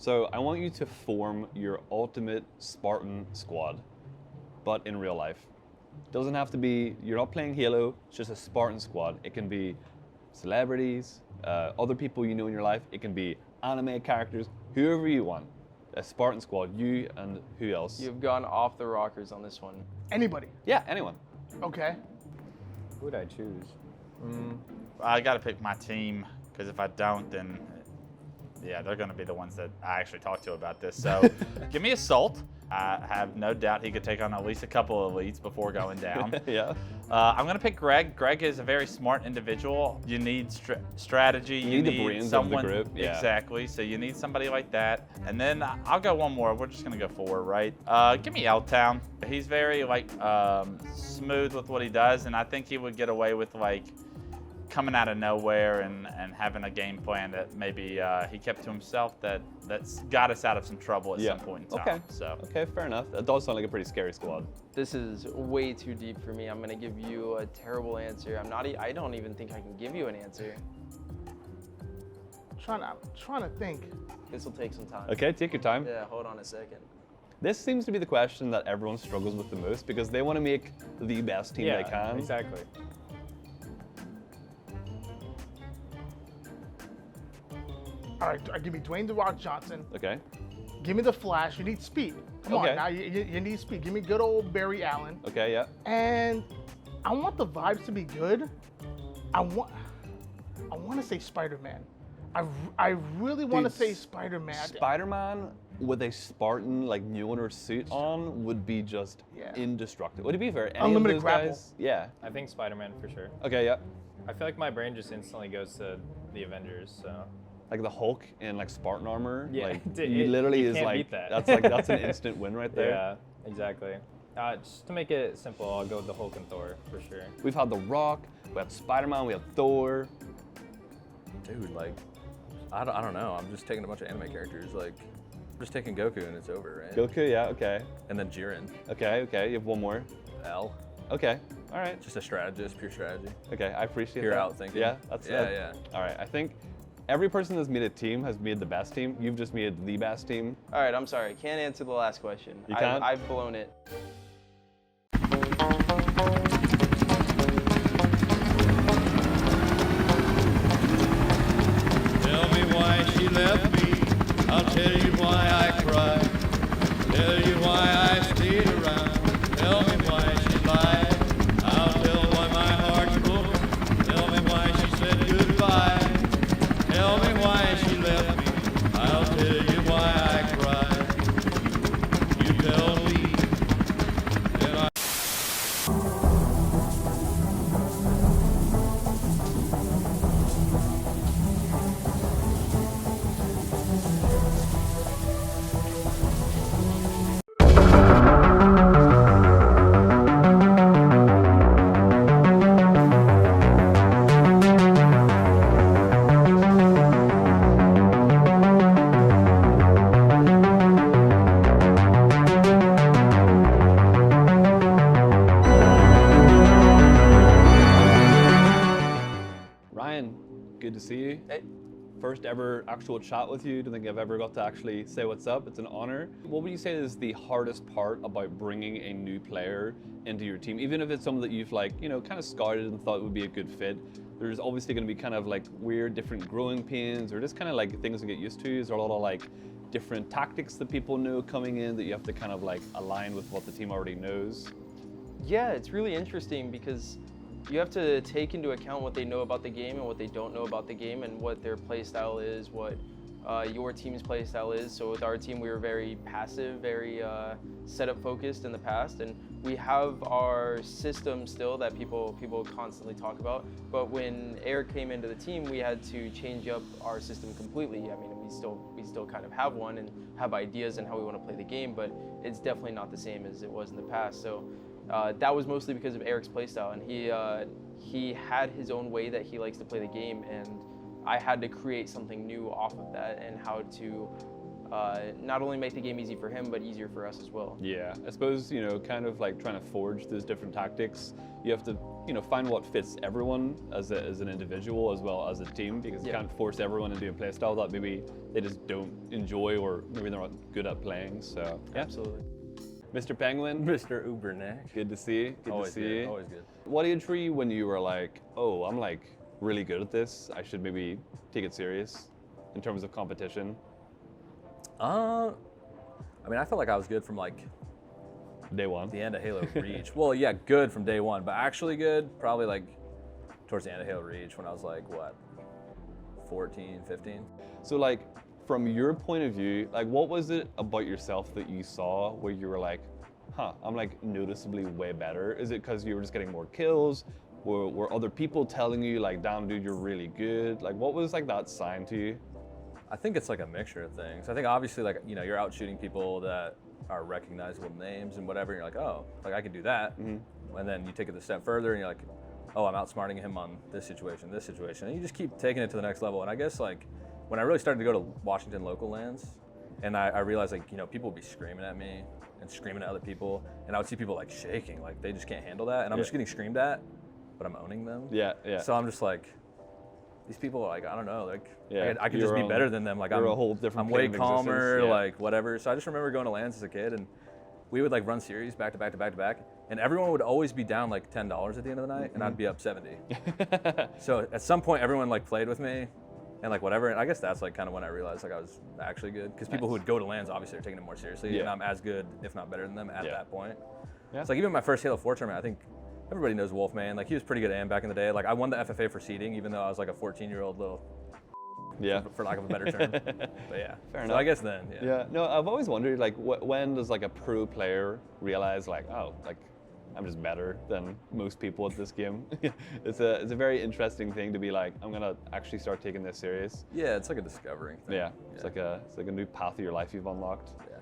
So I want you to form your ultimate Spartan squad, but in real life. Doesn't have to be, you're not playing Halo, it's just a Spartan squad. It can be celebrities, other people you know in your life. It can be anime characters, whoever you want. A Spartan squad, you and who else? You've gone off the rockers on this one. Anybody. Yeah, anyone. Okay. Who would I choose? I got to pick my team, because if I don't, then yeah, they're going to be the ones that I actually talk to about this. So give me Assault. I have no doubt he could take on at least a couple of elites before going down. Yeah. I'm going to pick Greg. Greg is a very smart individual. You need strategy. You need the brains someone, of the group. Yeah. Exactly. So you need somebody like that. And then I'll go one more. We're just going to go forward, right? Give me L-Town. He's very smooth with what he does, and I think he would get away with coming out of nowhere and having a game plan that maybe he kept to himself that's got us out of some trouble at some point in time. Okay, fair enough. That does sound like a pretty scary squad. This is way too deep for me. I'm gonna give you a terrible answer. I don't even think I can give you an answer. Trying to think. This will take some time. Okay, take your time. Yeah, hold on a second. This seems to be the question that everyone struggles with the most because they want to make the best team they can. Exactly. All right, give me Dwayne The Rock Johnson. Okay. Give me the Flash. You need speed. Come on, now you need speed. Give me good old Barry Allen. Okay, yeah. And I want the vibes to be good. I want to say Spider-Man. I really want to say Spider-Man. Spider-Man with a Spartan new owner suit on would be just indestructible. Would it be fair? Unlimited grapple. Guys? Yeah. I think Spider-Man for sure. Okay, yeah. I feel like my brain just instantly goes to the Avengers, so. Like the Hulk in Spartan armor. Yeah, he literally you is can't beat that. that's an instant win right there. Yeah, exactly. Just to make it simple, I'll go with the Hulk and Thor for sure. We've had The Rock, we have Spider-Man, we have Thor. Dude, I don't know. I'm just taking a bunch of anime characters. I'm just taking Goku and it's over, right? Goku, yeah, okay. And then Jiren. Okay, you have one more. L. Okay, all right. Just a strategist, pure strategy. Okay, I appreciate Pure that. out thinking. Yeah, that's yeah. All right, I think every person that's made a team has made the best team. You've just made the best team. All right, I'm sorry. Can't answer the last question. You can't? I've blown it. Tell me why she left me. I'll tell you why I cried. Tell you why I stayed around. Tell me why she lied. I'll tell why my heart's broken. Tell me why she said goodbye. Tell me why she left me. I'll tell you why I cried. You tell me. Then I Ryan, good to see you. Hey. First ever actual chat with you. Don't think I've ever got to actually say what's up. It's an honor. What would you say is the hardest part about bringing a new player into your team? Even if it's someone that you've kind of scouted and thought would be a good fit, there's obviously going to be kind of weird different growing pains or just kind of things to get used to. Is there a lot of different tactics that people know coming in that you have to kind of align with what the team already knows? Yeah, it's really interesting because you have to take into account what they know about the game and what they don't know about the game and what their play style is, what your team's play style is. So with our team, we were very passive, very setup focused in the past, and we have our system still that people constantly talk about. But when Eric came into the team, we had to change up our system completely. I mean, we still kind of have one and have ideas on how we want to play the game, but it's definitely not the same as it was in the past. So that was mostly because of Eric's playstyle, and he had his own way that he likes to play the game, and I had to create something new off of that and how to not only make the game easy for him, but easier for us as well. Yeah, I suppose, kind of trying to forge those different tactics. you have to, you know, find what fits everyone as an individual as well as a team, because you can't force everyone into a play style that maybe they just don't enjoy or maybe they're not good at playing. So yeah. Absolutely. Mr. Pznguin, Mr. UberNick. good to see you. Good Always to see good. you. Always good. What age were you when you were like, oh, I'm like really good at this. I should maybe take it serious in terms of competition? I mean, I felt like I was good from like Day one. the end of Halo Reach. Well, yeah, good from day one, but actually good probably like towards the end of Halo Reach when I was like, what, 14, 15? So like, from your point of view, like what was it about yourself that you saw where you were like, huh, I'm like noticeably way better? Is it because you were just getting more kills? Were other people telling you like, damn dude, you're really good? Like what was like that sign to you? I think it's like a mixture of things. I think obviously like, you know, you're out shooting people that are recognizable names and whatever, and you're like, oh, like I can do that. Mm-hmm. And then you take it a step further and you're like, oh, I'm outsmarting him on this situation. And you just keep taking it to the next level. And I guess like when I really started to go to Washington local lands, and I realized like, you know, people would be screaming at me and screaming at other people, and I would see people like shaking, like they just can't handle that. And I'm just getting screamed at, but I'm owning them. Yeah, yeah. So I'm just like, these people are like, I don't know, like Yeah, I could just be better than them. Like I'm a whole different I'm way plane of calmer, existence, yeah. like whatever. So I just remember going to lands as a kid, and we would like run series back to back to back to back, and everyone would always be down like $10 at the end of the night, and I'd be up 70. So at some point, everyone like played with me, and like whatever. And I guess that's like kind of when I realized like I was actually good, because people who would go to lands obviously are taking it more seriously, and I'm as good, if not better than them at that point. Yeah. So like even my first Halo 4 tournament, I think everybody knows Wolfman. Like he was pretty good at AM back in the day. Like I won the FFA for seeding, even though I was like a 14-year-old little. Yeah. For lack of a better term. But yeah. Fair so enough. I guess then. Yeah. Yeah. No, I've always wondered like when does like a pro player realize like, oh, like I'm just better than most people at this game. It's a very interesting thing to be like, I'm gonna actually start taking this serious. Yeah, it's like a discovering thing. Yeah. It's like a new path of your life you've unlocked. Yeah.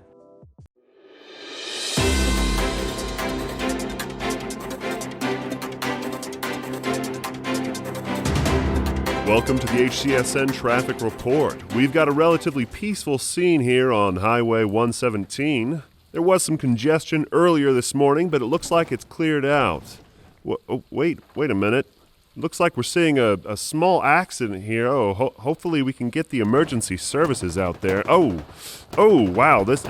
Welcome to the HCSN Traffic Report. We've got a relatively peaceful scene here on Highway 117. There was some congestion earlier this morning, but it looks like it's cleared out. Wait a minute. Looks like we're seeing a small accident here. Hopefully we can get the emergency services out there. Oh, wow, this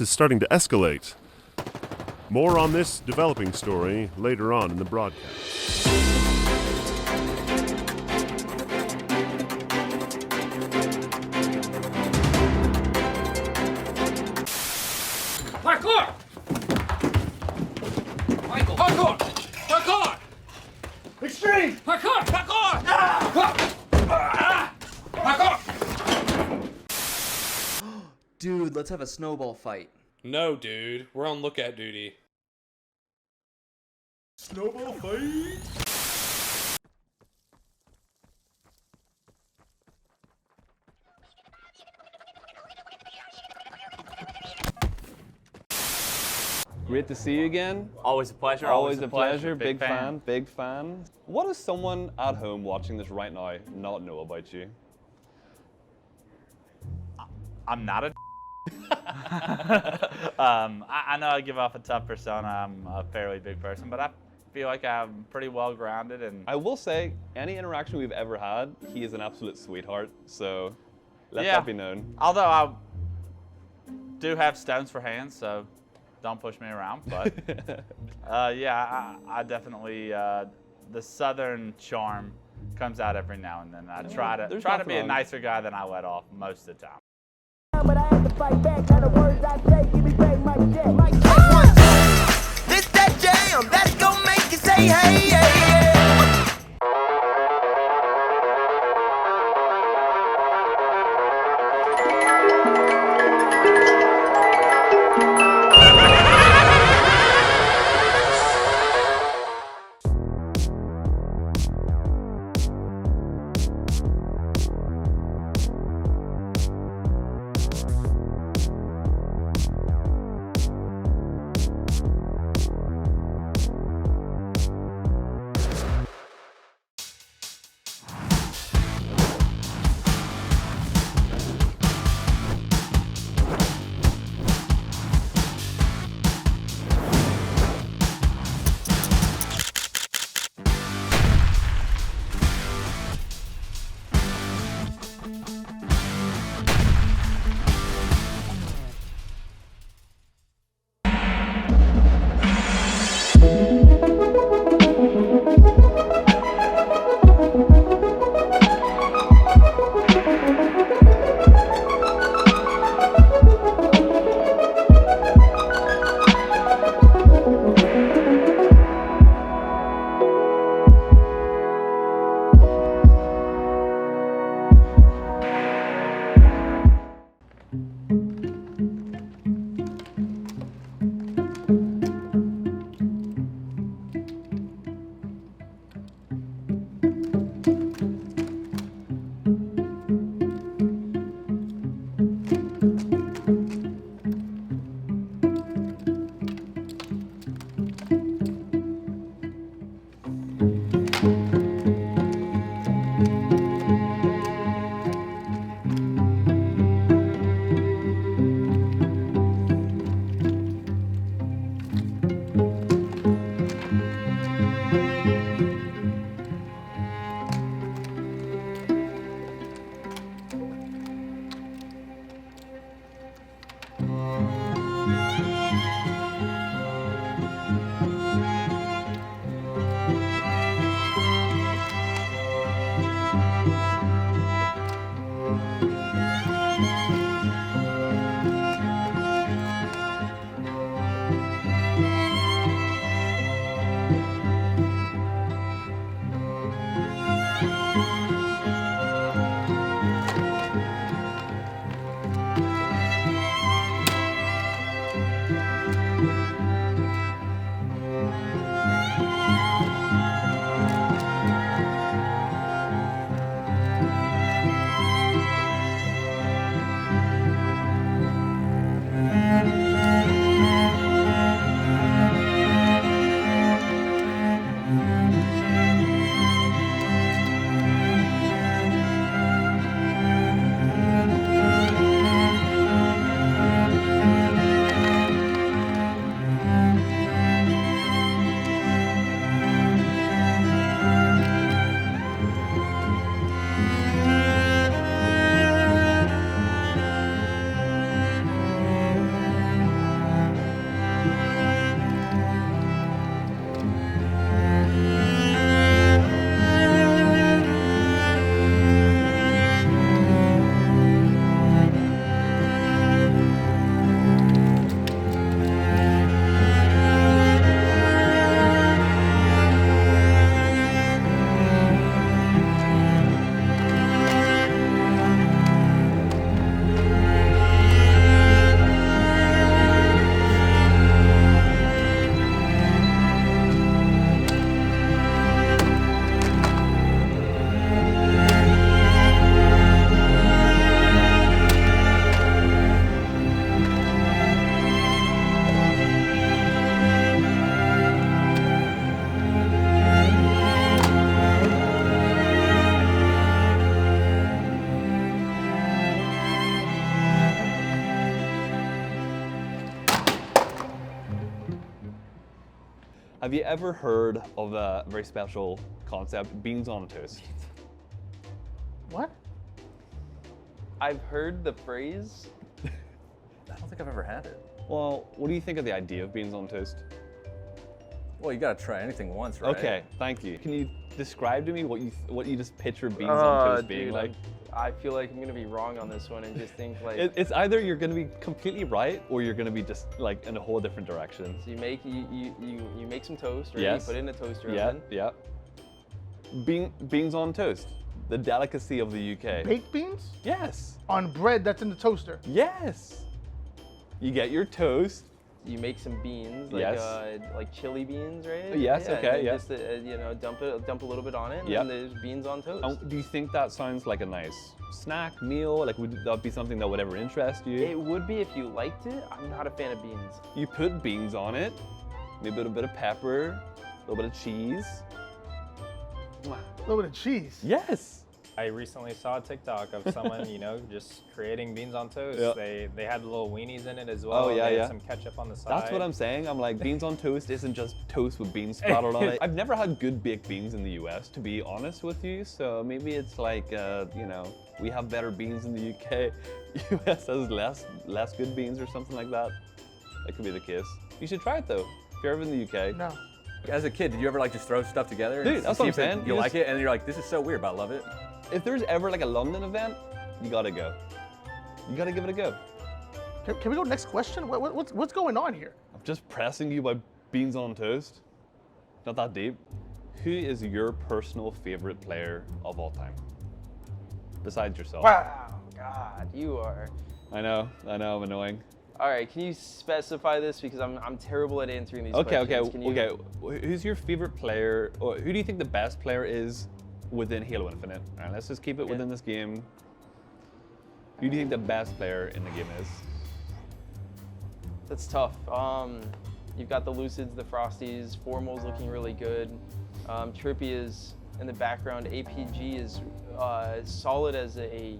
is starting to escalate. More on this developing story later on in the broadcast. Parkour! Michael! Parkour! Parkour! Extreme! Parkour! Parkour! Parkour! Dude, let's have a snowball fight. No, dude. We're on lookout duty. Snowball Fight! Great to see you again. Always a pleasure. Always a pleasure. Big fan. Big fan. What does someone at home watching this right now not know about you? I'm not a I know I give off a tough persona. I'm a fairly big person, but I feel like I'm pretty well grounded. And I will say, any interaction we've ever had, he is an absolute sweetheart. So let yeah, that be known. Although I do have stones for hands, so don't push me around. But yeah, I definitely the southern charm comes out every now and then. I try to be a nicer guy than I let off most of the time. But I have to fight back. Now the words I say, give me back my check. This that jam, that's gonna make you say hey, hey, hey. Have you ever heard of a very special concept, beans on toast? What? I've heard the phrase. I don't think I've ever had it. Well, what do you think of the idea of beans on toast? Well, you gotta try anything once, right? Okay, thank you. Can you describe to me what you just picture beans on toast being Dude, like? I feel like I'm gonna be wrong on this one and just think like. It's either you're gonna be completely right or you're gonna be just like in a whole different direction. So you make some toast, right? Yes. You put it in a toaster Yeah, oven. yeah. Beans on toast, the delicacy of the UK. Baked beans? Yes. On bread that's in the toaster. Yes. You get your toast. You make some beans, like chili beans, right? Yes, Yeah, okay, and then yeah. Just you know, dump a little bit on it, and Yep. then there's beans on toast. Do you think that sounds like a nice snack meal? Like, would that be something that would ever interest you? It would be if you liked it. I'm not a fan of beans. You put beans on it, maybe a bit of pepper, a little bit of cheese. A little bit of cheese. Yes. I recently saw a TikTok of someone, you know, just creating beans on toast. Yeah. They had little weenies in it as well. Oh, yeah, they had yeah. some ketchup on the side. That's what I'm saying. I'm like, beans on toast isn't just toast with beans splattered on it. I've never had good baked beans in the US, to be honest with you. So maybe it's like, you know, we have better beans in the UK. US has less good beans or something like that. That could be the case. You should try it though, if you're ever in the UK. No. As a kid, did you ever like just throw stuff together? Dude, and that's see what I'm if saying. You You like just- it, and you're like, this is so weird, but I love it. If there's ever like a London event, you gotta go. You gotta give it a go. Can we go next question? What's going on here? I'm just pressing you by beans on toast. Not that deep. Who is your personal favorite player of all time? Besides yourself. Wow, God, you are. I know, I'm annoying. All right, can you specify this because I'm terrible at answering these Okay, questions. Can you- okay. Who's your favorite player, or who do you think the best player is within Halo Infinite? All right, let's just keep it within this game. Who do you think the best player in the game is? That's tough. You've got the Lucids, the Frosties, Formal's looking really good. Trippy is in the background. APG is solid as a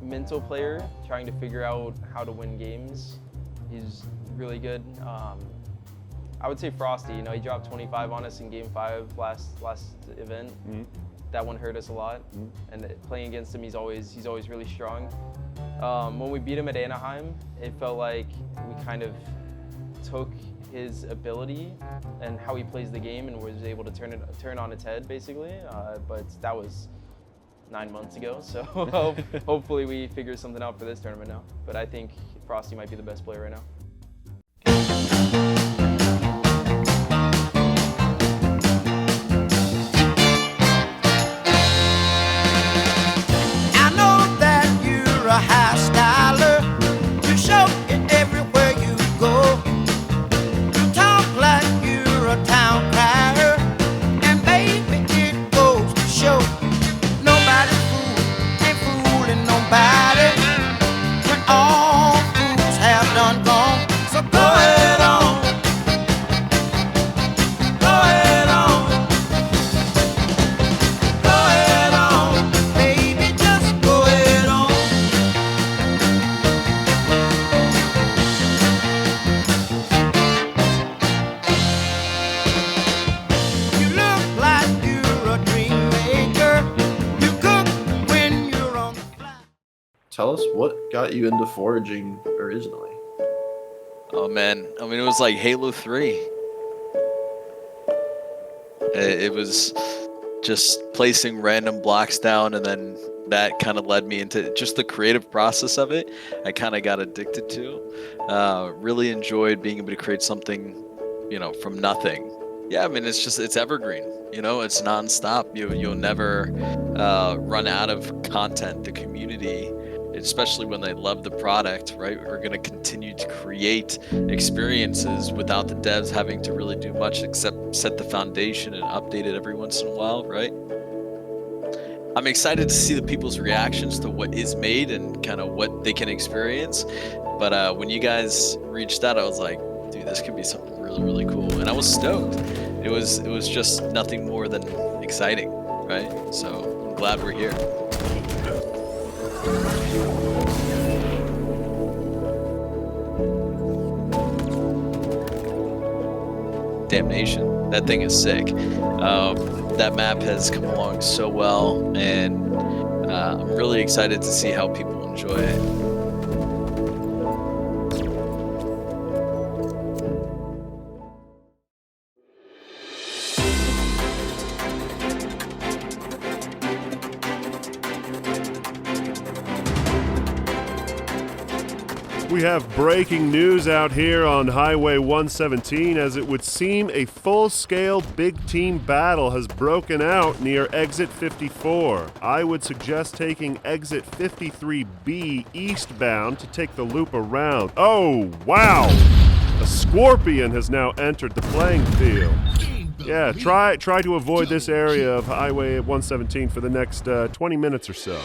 mental player, trying to figure out how to win games. He's really good. I would say Frosty. You know, he dropped 25 on us in Game 5 last event. Mm-hmm. That one hurt us a lot. And playing against him, he's always really strong. When we beat him at Anaheim, it felt like we kind of took his ability and how he plays the game and was able to turn on its head, basically. But that was 9 months ago, so hopefully we figure something out for this tournament now. But I think Frosty might be the best player right now. I know that you're a high styler. You show it everywhere you go. You talk like you're a town crier, and baby, it goes to show. Nobody's fool ain't fooling nobody. When all fools have done gone, so go ahead on. Go ahead on. Go ahead on, baby, just go ahead on. You look like you're a dream maker. You cook when you're on the fly. Tell us what got you into foraging originally. Oh man, I mean it was like Halo 3. It was just placing random blocks down, and then that kind of led me into just the creative process of it. I kind of got addicted to. Really enjoyed being able to create something, you know, from nothing. Yeah, I mean it's evergreen. You know, it's nonstop. You'll never run out of content. The community, especially when they love the product, right? We're going to continue to create experiences without the devs having to really do much except set the foundation and update it every once in a while, right? I'm excited to see the people's reactions to what is made and kind of what they can experience. But when you guys reached out, I was like, dude, this could be something really, really cool. And I was stoked. It was just nothing more than exciting, right? So I'm glad we're here. Damnation. that thing is sick. That map has come along so well, and I'm really excited to see how people enjoy it. We have breaking news out here on Highway 117, as it would seem a full-scale big team battle has broken out near Exit 54. I would suggest taking Exit 53B eastbound to take the loop around. Oh, wow! A Scorpion has now entered the playing field. Yeah, try to avoid this area of Highway 117 for the next 20 minutes or so.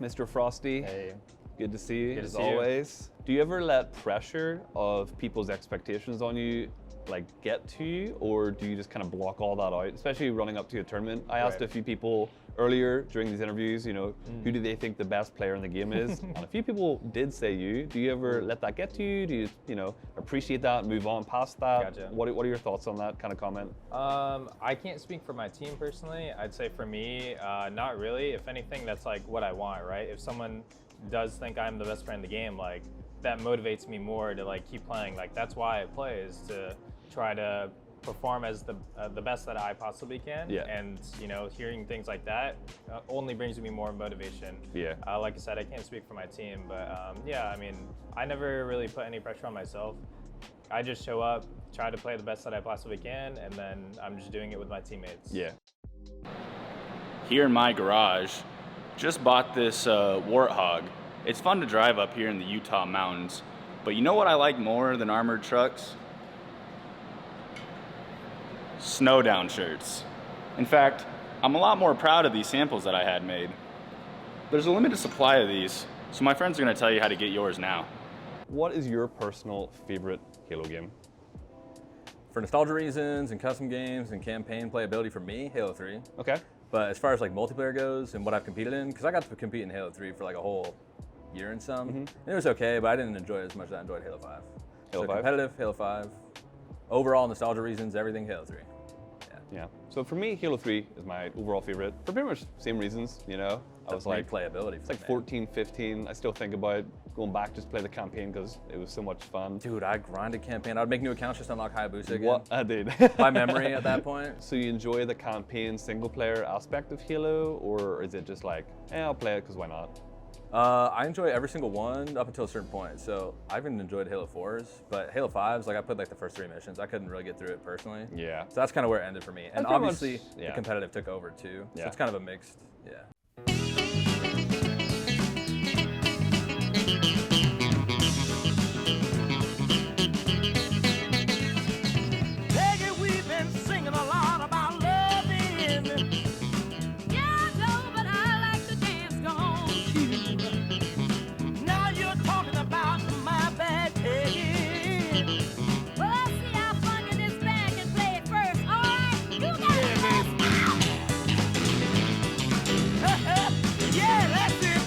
Mr. Frosty, Hey. good to see you Good to as see you. always. Do you ever let pressure of people's expectations on you like get to you, or do you just kind of block all that out, especially running up to a tournament? I asked a few people earlier during these interviews, who do they think the best player in the game is? And a few people did say you. Do you ever let that get to you? Do you, appreciate that and move on past that? Gotcha. What are your thoughts on that kind of comment? I can't speak for my team personally. I'd say for me, not really. If anything, that's like what I want, right? If someone does think I'm the best player in the game, like that motivates me more to like keep playing. Like that's why I play, is to try to perform as the best that I possibly can. Yeah. And hearing things like that only brings me more motivation. Yeah. Like I said, I can't speak for my team, but yeah, I mean, I never really put any pressure on myself. I just show up, try to play the best that I possibly can, and then I'm just doing it with my teammates. Yeah. Here in my garage, just bought this Warthog. It's fun to drive up here in the Utah mountains, but you know what I like more than armored trucks? Snowdown shirts. In fact, I'm a lot more proud of these samples that I had made. There's a limited supply of these, so my friends are gonna tell you how to get yours now. What is your personal favorite Halo game? For nostalgia reasons and custom games and campaign playability, for me, Halo 3. Okay. But as far as like multiplayer goes and what I've competed in, because I got to compete in Halo 3 for like a whole year and some, and it was okay, but I didn't enjoy it as much as I enjoyed Halo 5. Halo 5? Competitive, Halo 5. Overall, nostalgia reasons, everything Halo 3. Yeah. So for me, Halo 3 is my overall favorite for pretty much same reasons, I was like playability. It's like 14, 15. I still think about going back just to play the campaign because it was so much fun. Dude, I grinded campaign. I'd make new accounts just to unlock Hayabusa again. What I did. By memory at that point. So you enjoy the campaign single player aspect of Halo, or is it just like, I'll play it because why not? I enjoy every single one up until a certain point. So I even enjoyed Halo 4s, but Halo 5s, like I played like the first 3 missions. I couldn't really get through it personally. Yeah. So that's kind of where it ended for me. And pretty obviously much, yeah. the competitive took over too. So Yeah. it's kind of a mixed, yeah. Peggy, we've been singing a lot about loving. Yeah, I know, but I like to dance, go on, shoot. Now you're talking about my bad Peggy. Well, let's see how funny this band can play it first, all right? You got it first now. Yeah, that's it.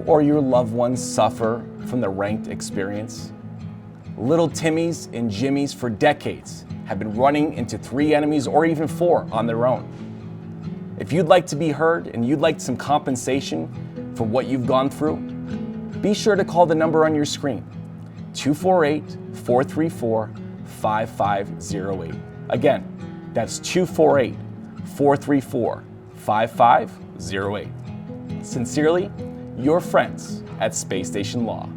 or your loved ones suffer from the ranked experience? Little Timmies and Jimmies for decades have been running into 3 enemies or even 4 on their own. If you'd like to be heard and you'd like some compensation for what you've gone through, be sure to call the number on your screen, 248-434-5508. Again, that's 248-434-5508. Sincerely, your friends at Spacestation Law.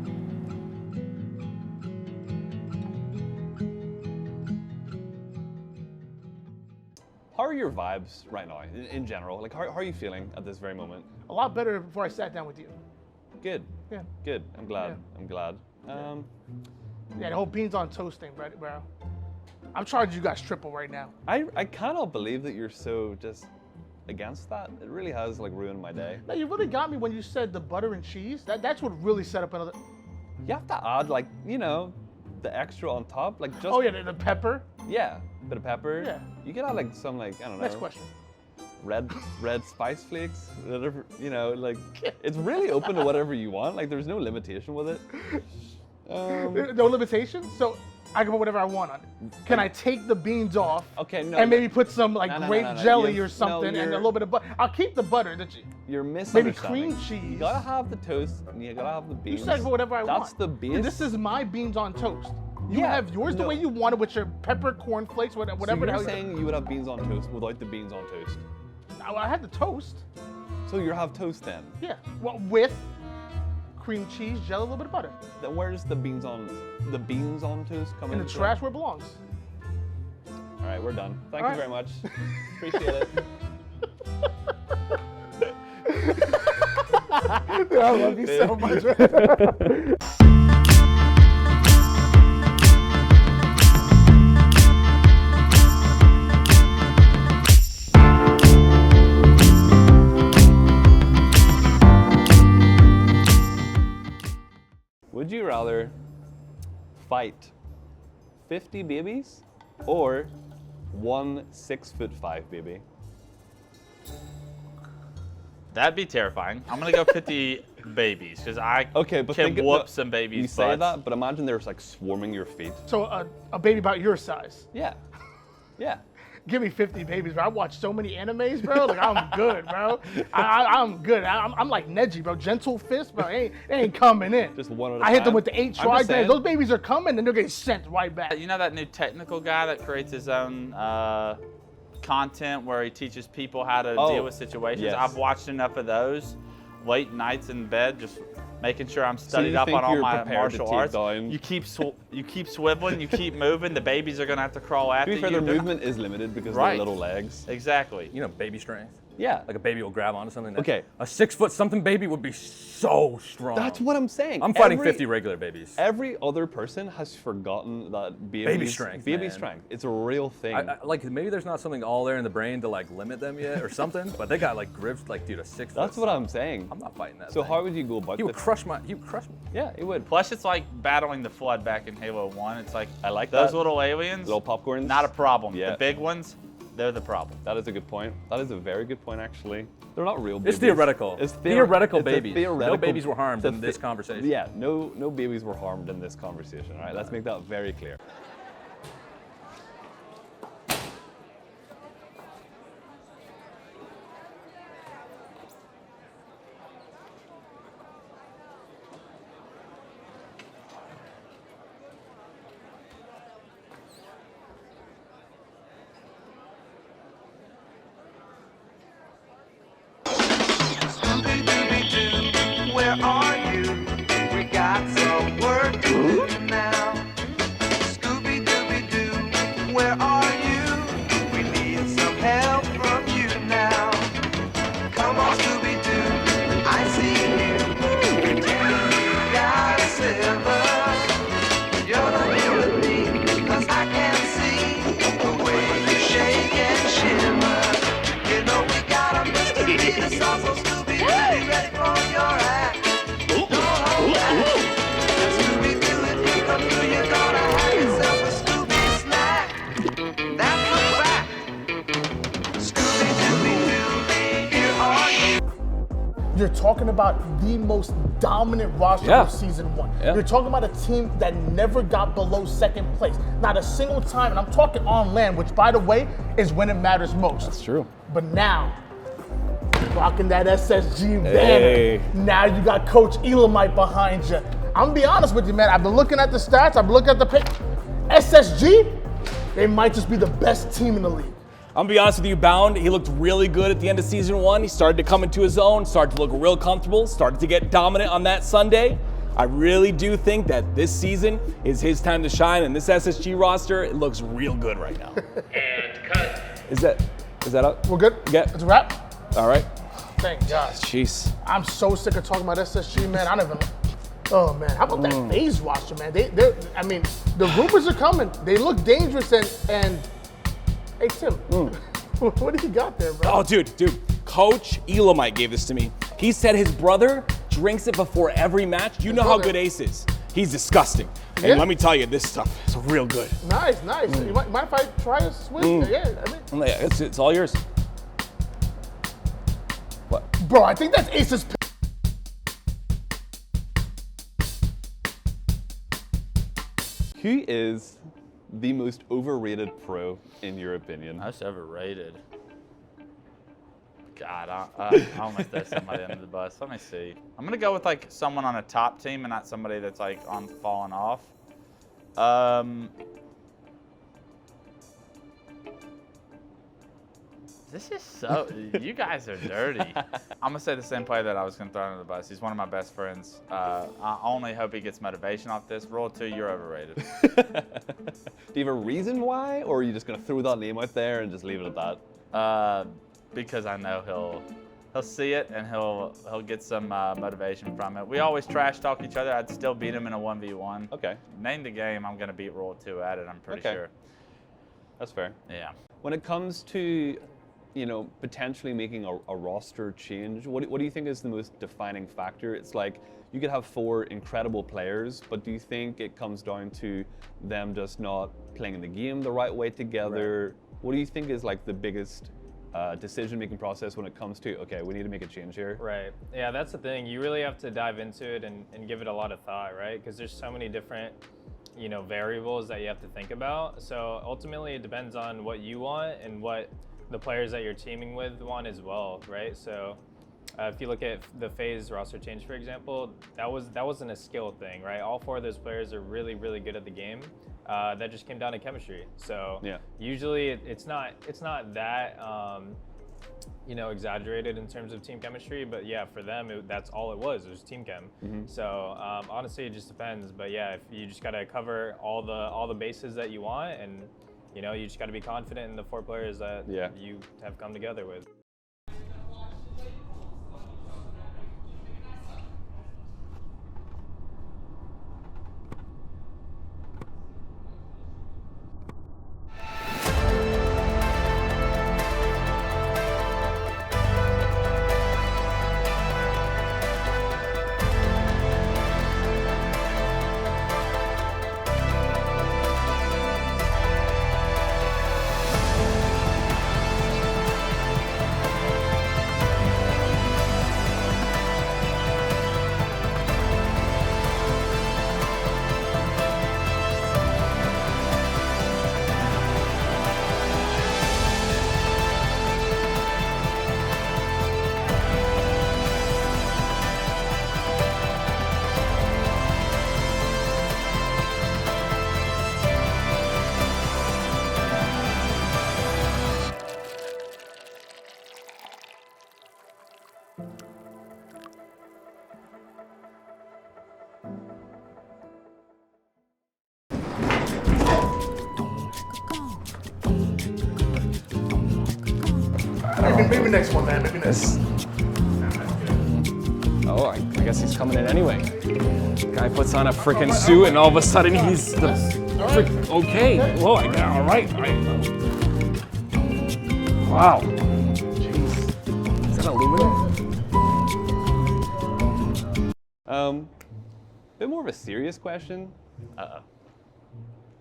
How are your vibes right now, in general? Like, how are you feeling at this very moment? A lot better before I sat down with you. Good. Yeah. Good. I'm glad. Yeah. I'm glad. Yeah, the whole beans on toast thing, bro. I'm charging you guys triple right now. I cannot believe that you're so just against that. It really has like ruined my day. No, you really got me when you said the butter and cheese. That's what really set up another. You have to add like, you know, the extra on top, like just. Oh yeah, the pepper. Yeah, bit of pepper. Yeah. You can add like some like, I don't know. Next question. Red spice flakes, whatever, you know, like it's really open to whatever you want. Like there's no limitation with it. No limitations? So I can put whatever I want on it. Can I take the beans off? Okay, no. And maybe put some like grape jelly or No, something and a little bit of butter. I'll keep the butter. You're Maybe misunderstanding. cream cheese. You gotta have the toast and you gotta have the beans. You said whatever I want. That's the base. And this is my beans on toast. You Yeah, have yours the way you want it with your pepper, corn flakes, whatever So the hell. you're saying you would have beans on toast without the beans on toast? I had the toast. So you have toast then? Yeah. Well, with cream cheese, jelly, a little bit of butter. Then where does the beans on toast come In the into trash where it belongs. All right, we're done. Thank All you right. very much. Appreciate it. Dude, I love you so much. Would you rather fight 50 babies or one 6'5" baby? That'd be terrifying. I'm gonna go 50 babies because I can think whoop some babies' You say butts. that, but imagine there's like swarming your feet. So a baby about your size. Yeah. Yeah. Give me 50 babies, bro. I watch so many animes, bro. Like, I'm good, bro. I'm good. I'm like Neji, bro. Gentle fist, bro. They ain't coming in. Just one at a I hit them time. with the 8 I'm just tries. saying. Those babies are coming, and they're getting sent right back. You know that new technical guy that creates his own content where he teaches people how to deal with situations? yes. I've watched enough of those. Late nights in bed, just making sure I'm So studied you up think on all you're my prepared to martial take arts. down- You keep swiveling, you keep moving. The babies are gonna have to crawl after To be fair, you. their They're not- movement is limited because Right. of their little legs. Exactly. You know, baby strength. Yeah. Like a baby will grab onto something. Okay. A 6 foot something baby would be so strong. That's what I'm saying. I'm fighting 50 regular babies. Every other person has forgotten that baby strength, Baby man. strength. It's a real thing. Like maybe there's not something all there in the brain to like limit them yet or something, but they got like grips like dude a 6 foot. That's what I'm saying. I'm not fighting that. So thing. how would you go about He would this? crush me. Yeah, it would. Plus, it's like battling the Flood back in Halo 1. It's like I like those that. little aliens. Little popcorns. Not a problem. Yeah. The big ones, they're the problem. That is a good point. That is a very good point, actually. They're not real babies. It's theoretical. It's Theoretical it's a babies. theoretical- No babies were harmed it's a in this conversation. Yeah, no babies were harmed in this conversation. All right, let's make that very clear. Where are you? We got some work to do now. Scooby talking about the most dominant roster of season 1. Yeah. You're talking about a team that never got below second place. Not a single time, and I'm talking on land, which by the way, is when it matters most. That's true. But now, rocking that SSG Hey. banner. Now you got Coach Elamite behind you. I'm gonna be honest with you, man. I've been looking at the stats, I've been looking at the pick. SSG, they might just be the best team in the league. I'm gonna be honest with you, Bound, he looked really good at the end of season 1. He started to come into his own, started to look real comfortable, started to get dominant on that Sunday. I really do think that this season is his time to shine, and this SSG roster, it looks real good right now. And cut. Is that up? We're good? Yeah. It's a wrap? All right. Thank God. Jeez. I'm so sick of talking about SSG, man. I don't even. Oh man, how about that FaZe roster, man? I mean, the rumors are coming. They look dangerous, and hey Tim, what do you got there, bro? Oh, dude, Coach Elamite gave this to me. He said his brother drinks it before every match. You know how good Ace is. He's disgusting. And Yeah. let me tell you, this stuff is real good. Nice. You mind if I try a swig? Yeah, I mean, Yeah, it's all yours. What? bro, I think that's Ace's. Who is the most overrated pro in your opinion? Most overrated. God, I almost threw somebody under the bus. Let me see. I'm gonna go with like someone on a top team and not somebody that's like on falling off. This is so. You guys are dirty. I'm gonna say the same player that I was gonna throw under the bus. He's one of my best friends. I only hope he gets motivation off this. Rule 2, you're overrated. Do you have a reason why, or are you just gonna throw that name out there and just leave it at that? Because I know he'll see it and he'll get some motivation from it. We always trash talk each other. I'd still beat him in a 1v1. Okay. Name the game, I'm gonna beat Rule 2 at it. I'm pretty sure. That's fair. Yeah. When it comes to, you know, potentially making a roster change, what do you think is the most defining factor? It's like you could have 4 incredible players, but do you think it comes down to them just not playing the game the right way together? Right. What do you think is like the biggest decision-making process when it comes to, okay, we need to make a change here? Right. Yeah, that's the thing. You really have to dive into it and give it a lot of thought, right? Because there's so many different, you know, variables that you have to think about. So ultimately, it depends on what you want and what the players that you're teaming with want as well, right? So if you look at the FaZe roster change, for example, that wasn't a skill thing, right? All 4 of those players are really, really good at the game. That just came down to chemistry. So usually it's not that you know, exaggerated in terms of team chemistry, but yeah, for them that's all it was team chem. So honestly, it just depends. But yeah, if you just gotta cover all the bases that you want, and you know, you just gotta be confident in the 4 players that you have come together with. Maybe next one, man. Maybe next. Oh, I guess he's coming in anyway. Guy puts on a freaking suit, and all of a sudden he's the okay. Whoa, all right. Wow. Jeez. Is that aluminum? Bit more of a serious question. Uh-oh.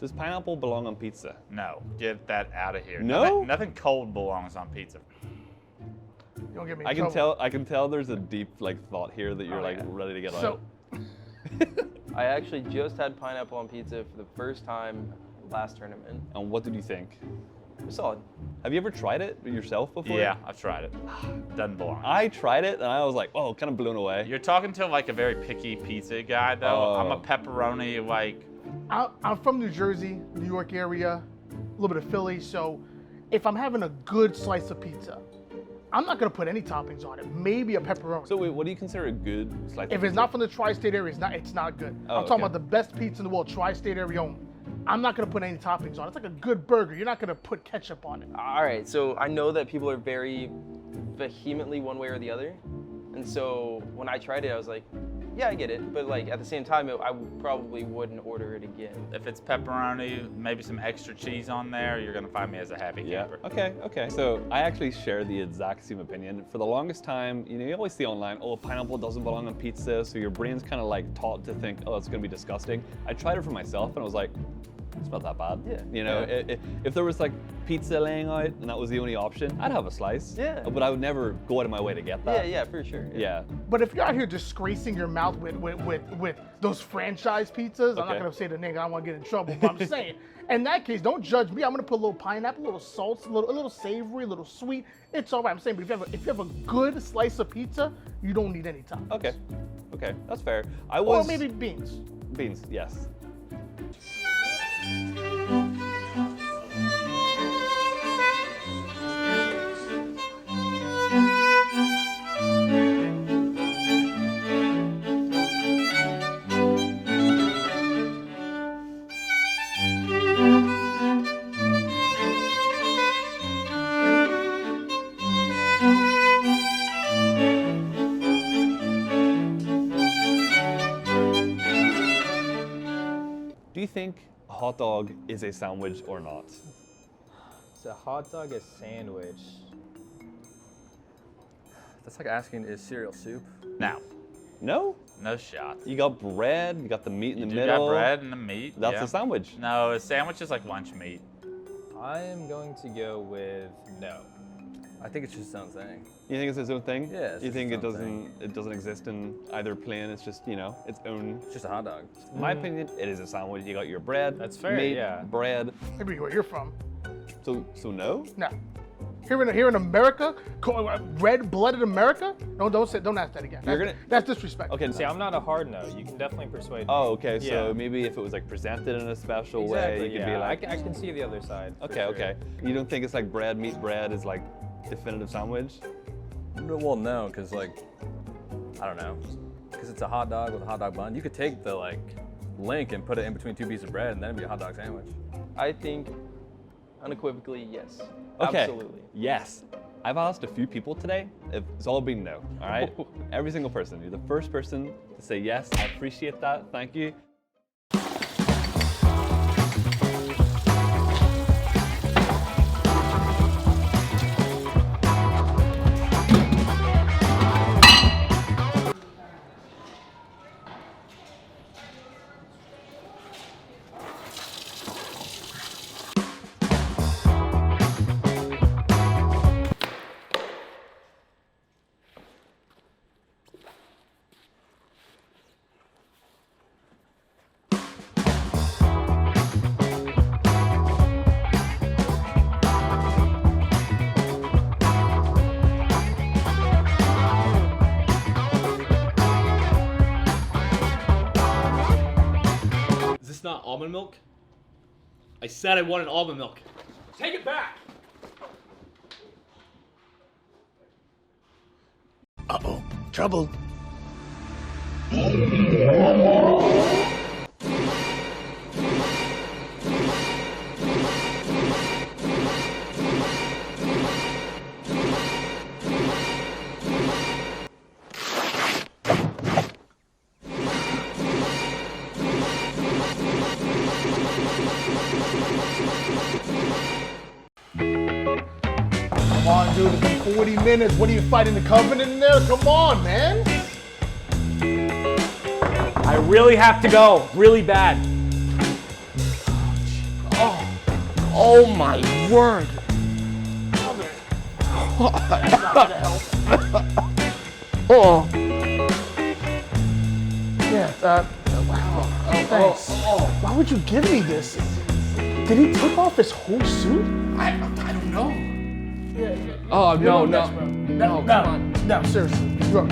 Does pineapple belong on pizza? No, get that out of here. No? Nothing cold belongs on pizza. don't get me in I can trouble. tell. I can tell. There's a deep like thought here that you're like ready to get out. I actually just had pineapple on pizza for the first time last tournament. And what did you think? It was solid. Have you ever tried it yourself before? Yeah, I've tried it. Doesn't belong. I tried it and I was like, oh, kind of blown away. You're talking to like a very picky pizza guy though. I'm a pepperoni like. I'm from New Jersey, New York area, a little bit of Philly. So if I'm having a good slice of pizza, I'm not gonna put any toppings on it. Maybe a pepperoni. So wait, what do you consider a good slice? If it's not from the tri-state area, it's not good. Oh, I'm talking okay. about the best pizza in the world, tri-state area only. I'm not gonna put any toppings on it. It's like a good burger. You're not gonna put ketchup on it. All right, so I know that people are very vehemently one way or the other. And so when I tried it, I was like, yeah, I get it. But like at the same time, I probably wouldn't order it again. If it's pepperoni, maybe some extra cheese on there, you're gonna find me as a happy camper. Okay. So I actually share the exact same opinion. For the longest time, you always see online, oh, pineapple doesn't belong on pizza. So your brain's kind of like taught to think, oh, it's gonna be disgusting. I tried it for myself and I was like, it's not that bad. Yeah. If there was like pizza laying out and that was the only option, I'd have a slice. Yeah. But I would never go out of my way to get that. Yeah, for sure. Yeah. But if you're out here disgracing your mouth with those franchise pizzas, I'm not Okay. gonna say the name, I don't want to get in trouble, but I'm saying, in that case, don't judge me. I'm gonna put a little pineapple, a little salt, a little savory, a little sweet. It's all right. I'm saying, but if you have a good slice of pizza, you don't need any toppings. Okay, that's fair. Or maybe beans. Beans, yes. Do you think a hot dog is a sandwich or not? Is a hot dog a sandwich? That's like asking, is cereal soup? Now. No? No shot. You got bread, you got the meat in the You middle. got bread and the meat. That's yeah. a sandwich. No, a sandwich is like lunch meat. I am going to go with no. I think it's just its own thing. You think it's its own thing? Yeah, it's You just think its it own doesn't exist in either plane? It's just its own. It's just a hot dog. In my opinion, it is a sandwich. You got your bread. That's fair, meat, yeah. bread. Maybe where you're from. So no? No. Here in America, red-blooded America. Don't ask that again. That's disrespect. Okay. See, I'm not a hard no. You can definitely persuade me. Oh, okay. So Yeah. maybe if it was like presented in a special Exactly, way, you could yeah. be like, I can see the other side. for okay, sure. okay. You don't think it's like bread, meat, bread is like definitive sandwich? Well, no, because like, I don't know. Because it's a hot dog with a hot dog bun. You could take the like link and put it in between two pieces of bread and then it'd be a hot dog sandwich. I think unequivocally yes. Okay. Absolutely. Yes. I've asked a few people today. It's all been no. All right. Every single person. You're the first person to say yes. I appreciate that. Thank you. Is this not almond milk? I said I wanted almond milk. Take it back! Uh-oh. Trouble. Come on, dude. It's been 40 minutes. What are you fighting the Covenant in there? Come on, man. I really have to go. Really bad. Oh my word. Oh. Yeah. Wow. Thanks. Why would you give me this? Did he take off his whole suit? I don't know. Oh no, no. No, come on. No, seriously. Oh,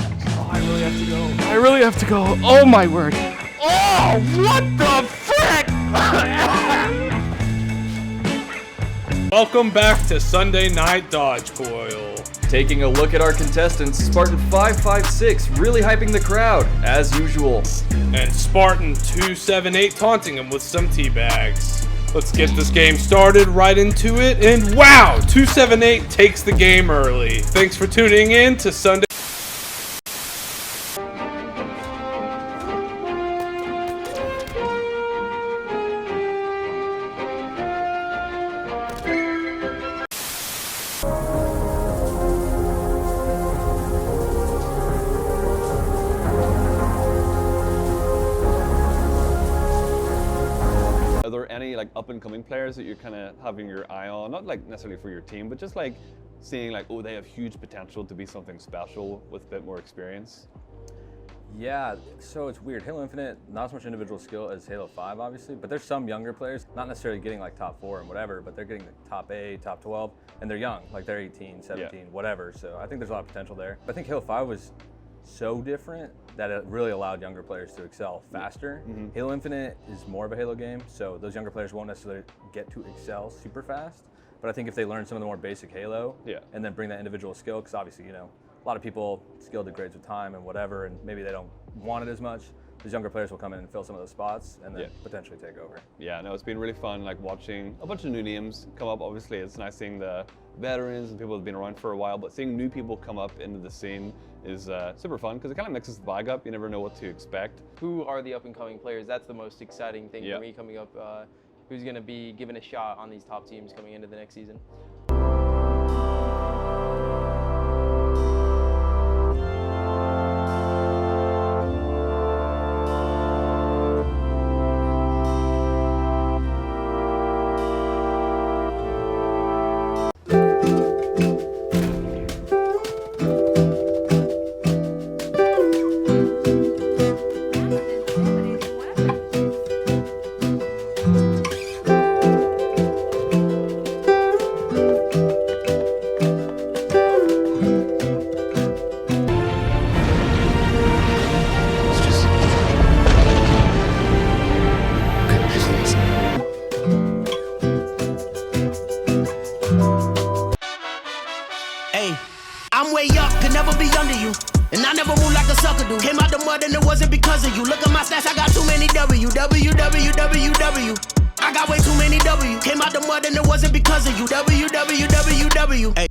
I really have to go. I really have to go. Oh my word. Oh, what the frick? Welcome back to Sunday Night DodgeCoil. Taking a look at our contestants, Spartan 556 really hyping the crowd, as usual. And Spartan 278 taunting him with some tea bags. Let's get this game started right into it. And wow, 278 takes the game early. Thanks for tuning in to Sunday. Are there any like up and coming players that you're kind of having your eye on? Not like necessarily for your team, but just like seeing like, oh, they have huge potential to be something special with a bit more experience? Yeah, so it's weird. Halo Infinite, not as much individual skill as Halo 5, obviously, but there's some younger players, not necessarily getting like top 4 and whatever, but they're getting like top 8, top 12, and they're young, like they're 18, 17, whatever. So I think there's a lot of potential there. I think Halo 5 was so different that it really allowed younger players to excel faster. Halo Infinite is more of a Halo game, so those younger players won't necessarily get to excel super fast. But I think if they learn some of the more basic Halo, and then bring that individual skill, because obviously, you know, a lot of people skill degrades with time and whatever, and maybe they don't want it as much. These younger players will come in and fill some of those spots and then potentially take over. Yeah, no, it's been really fun like watching a bunch of new names come up. Obviously, it's nice seeing the veterans and people that have been around for a while, but seeing new people come up into the scene is super fun because it kind of mixes the vibe up. You never know what to expect. Who are the up-and-coming players? That's the most exciting thing for me coming up. Who's going to be given a shot on these top teams coming into the next season? I'm way up, could never be under you. And I never move like a sucker do. Came out the mud and it wasn't because of you. Look at my stats, I got too many W. I got way too many W. Came out the mud and it wasn't because of you. Hey.